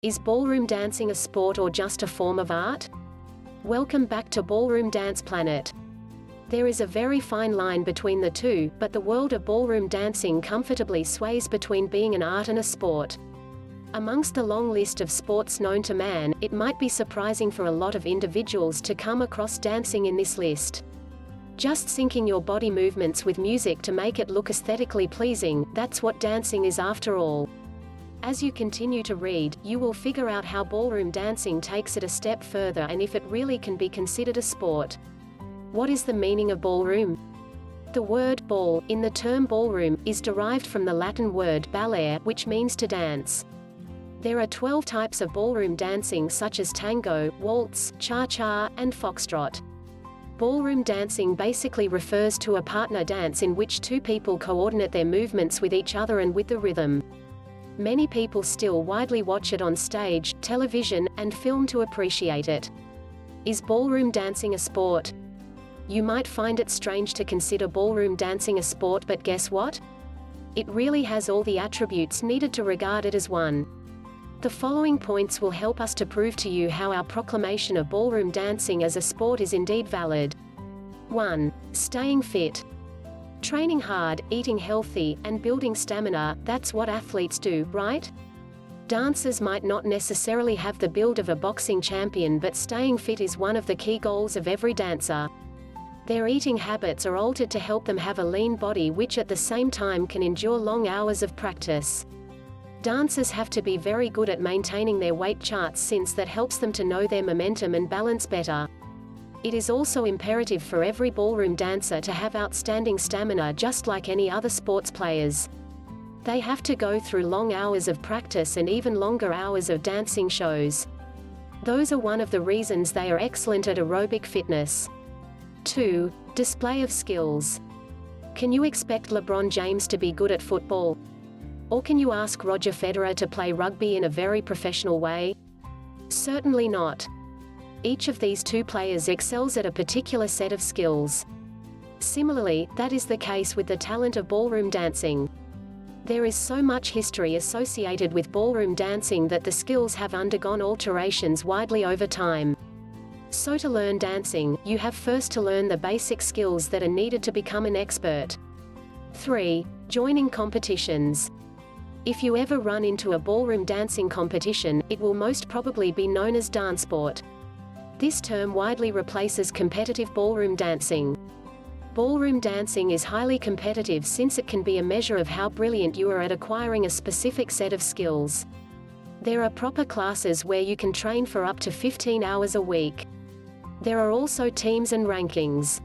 Is ballroom dancing a sport or just a form of art? Welcome back to Ballroom Dance Planet. There is a very fine line between the two, but the world of ballroom dancing comfortably sways between being an art and a sport. Amongst the long list of sports known to man, it might be surprising for a lot of individuals to come across dancing in this list. Just syncing your body movements with music to make it look aesthetically pleasing, that's what dancing is after all. As you continue to read, you will figure out how ballroom dancing takes it a step further and if it really can be considered a sport. What is the meaning of ballroom? The word ball, in the term ballroom, is derived from the Latin word ballare, which means to dance. There are 12 types of ballroom dancing such as tango, waltz, cha-cha, and foxtrot. Ballroom dancing basically refers to a partner dance in which two people coordinate their movements with each other and with the rhythm. Many people still widely watch it on stage, television, and film to appreciate it. Is ballroom dancing a sport? You might find it strange to consider ballroom dancing a sport, but guess what? It really has all the attributes needed to regard it as one. The following points will help us to prove to you how our proclamation of ballroom dancing as a sport is indeed valid. 1. Staying fit. Training hard, eating healthy, and building stamina, that's what athletes do, right? Dancers might not necessarily have the build of a boxing champion, but staying fit is one of the key goals of every dancer. Their eating habits are altered to help them have a lean body which at the same time can endure long hours of practice. Dancers have to be very good at maintaining their weight charts since that helps them to know their momentum and balance better. It is also imperative for every ballroom dancer to have outstanding stamina just like any other sports players. They have to go through long hours of practice and even longer hours of dancing shows. Those are one of the reasons they are excellent at aerobic fitness. 2. Display of skills. Can you expect LeBron James to be good at football? Or can you ask Roger Federer to play rugby in a very professional way? Certainly not. Each of these two players excels at a particular set of skills. Similarly, that is the case with the talent of ballroom dancing. There is so much history associated with ballroom dancing that the skills have undergone alterations widely over time. So to learn dancing, you have first to learn the basic skills that are needed to become an expert. 3. Joining competitions. If you ever run into a ballroom dancing competition, it will most probably be known as dance sport. This term widely replaces competitive ballroom dancing. Ballroom dancing is highly competitive since it can be a measure of how brilliant you are at acquiring a specific set of skills. There are proper classes where you can train for up to 15 hours a week. There are also teams and rankings.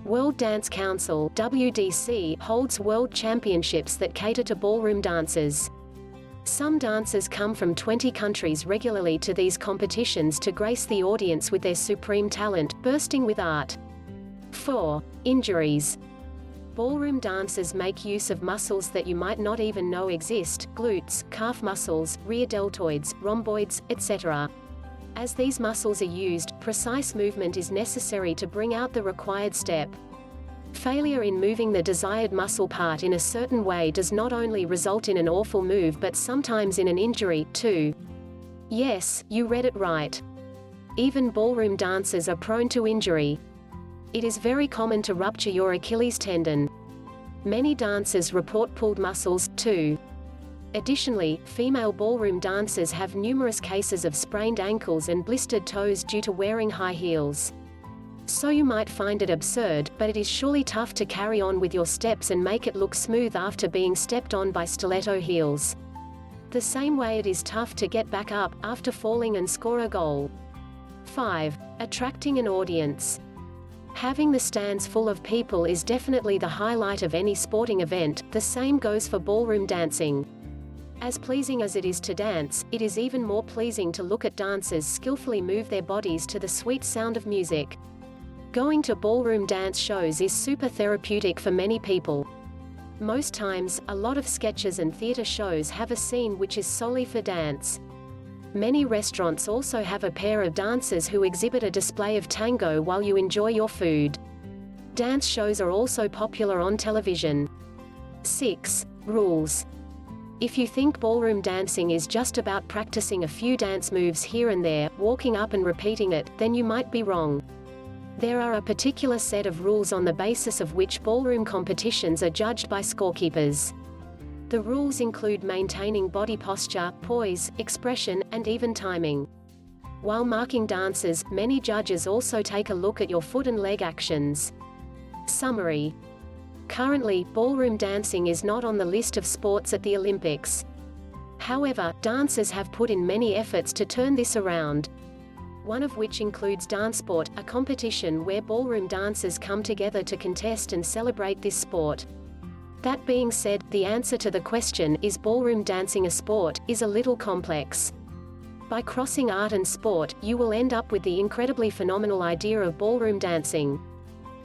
World Dance Council (WDC) holds world championships that cater to ballroom dancers. Some dancers come from 20 countries regularly to these competitions to grace the audience with their supreme talent, bursting with art. 4. Injuries. Ballroom dancers make use of muscles that you might not even know exist: glutes, calf muscles, rear deltoids, rhomboids, etc. As these muscles are used, precise movement is necessary to bring out the required step. Failure in moving the desired muscle part in a certain way does not only result in an awful move but sometimes in an injury, too. Yes, you read it right. Even ballroom dancers are prone to injury. It is very common to rupture your Achilles tendon. Many dancers report pulled muscles, too. Additionally, female ballroom dancers have numerous cases of sprained ankles and blistered toes due to wearing high heels. So you might find it absurd, but it is surely tough to carry on with your steps and make it look smooth after being stepped on by stiletto heels. The same way it is tough to get back up after falling and score a goal. 5. Attracting an audience. Having the stands full of people is definitely the highlight of any sporting event. The same goes for ballroom dancing. As pleasing as it is to dance, it is even more pleasing to look at dancers skillfully move their bodies to the sweet sound of music. Going to ballroom dance shows is super therapeutic for many people. Most times, a lot of sketches and theater shows have a scene which is solely for dance. Many restaurants also have a pair of dancers who exhibit a display of tango while you enjoy your food. Dance shows are also popular on television. 6. Rules. If you think ballroom dancing is just about practicing a few dance moves here and there, walking up and repeating it, then you might be wrong. There are a particular set of rules on the basis of which ballroom competitions are judged by scorekeepers. The rules include maintaining body posture, poise, expression, and even timing. While marking dancers, many judges also take a look at your foot and leg actions. Summary. Currently, ballroom dancing is not on the list of sports at the Olympics. However, dancers have put in many efforts to turn this around. One of which includes Dancesport, a competition where ballroom dancers come together to contest and celebrate this sport. That being said, the answer to the question, is ballroom dancing a sport, is a little complex. By crossing art and sport, you will end up with the incredibly phenomenal idea of ballroom dancing.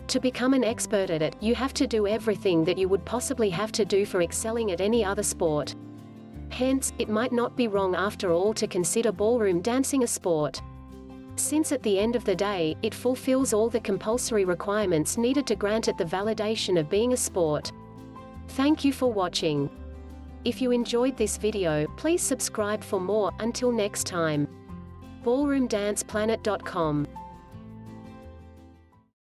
To become an expert at it, you have to do everything that you would possibly have to do for excelling at any other sport. Hence, it might not be wrong after all to consider ballroom dancing a sport. Since at the end of the day, it fulfills all the compulsory requirements needed to grant it the validation of being a sport. Thank you for watching. If you enjoyed this video, please subscribe for more. Until next time. ballroomdanceplanet.com